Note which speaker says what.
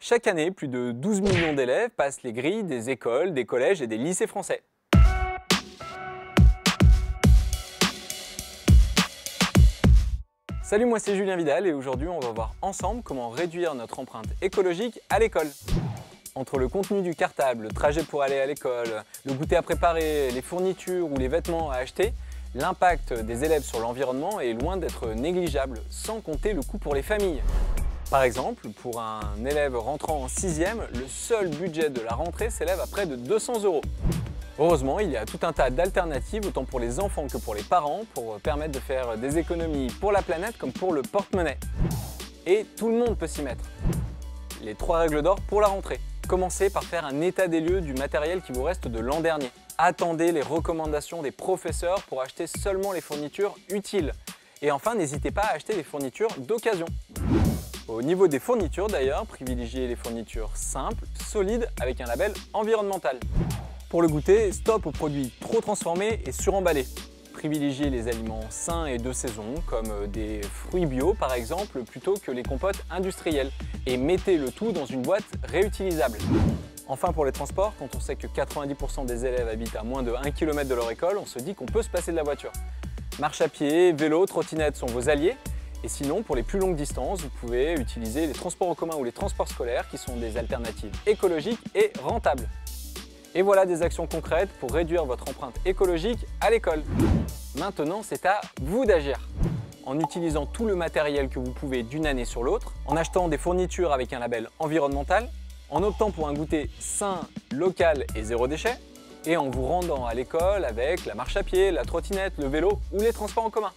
Speaker 1: Chaque année, plus de 12 millions d'élèves passent les grilles des écoles, des collèges et des lycées français. Salut, moi c'est Julien Vidal et aujourd'hui on va voir ensemble comment réduire notre empreinte écologique à l'école. Entre le contenu du cartable, le trajet pour aller à l'école, le goûter à préparer, les fournitures ou les vêtements à acheter, l'impact des élèves sur l'environnement est loin d'être négligeable, sans compter le coût pour les familles. Par exemple, pour un élève rentrant en 6e, le seul budget de la rentrée s'élève à près de 200 €. Heureusement, il y a tout un tas d'alternatives, autant pour les enfants que pour les parents, pour permettre de faire des économies pour la planète comme pour le porte-monnaie. Et tout le monde peut s'y mettre. Les 3 règles d'or pour la rentrée. Commencez par faire un état des lieux du matériel qui vous reste de l'an dernier. Attendez les recommandations des professeurs pour acheter seulement les fournitures utiles. Et enfin, n'hésitez pas à acheter des fournitures d'occasion. Au niveau des fournitures d'ailleurs, privilégiez les fournitures simples, solides, avec un label environnemental. Pour le goûter, stop aux produits trop transformés et suremballés. Privilégiez les aliments sains et de saison, comme des fruits bio par exemple, plutôt que les compotes industrielles. Et mettez le tout dans une boîte réutilisable. Enfin, pour les transports, quand on sait que 90% des élèves habitent à moins de 1 km de leur école, on se dit qu'on peut se passer de la voiture. Marche à pied, vélo, trottinette sont vos alliés. Et sinon, pour les plus longues distances, vous pouvez utiliser les transports en commun ou les transports scolaires qui sont des alternatives écologiques et rentables. Et voilà des actions concrètes pour réduire votre empreinte écologique à l'école. Maintenant, c'est à vous d'agir. En utilisant tout le matériel que vous pouvez d'une année sur l'autre, en achetant des fournitures avec un label environnemental, en optant pour un goûter sain, local et zéro déchet, et en vous rendant à l'école avec la marche à pied, la trottinette, le vélo ou les transports en commun.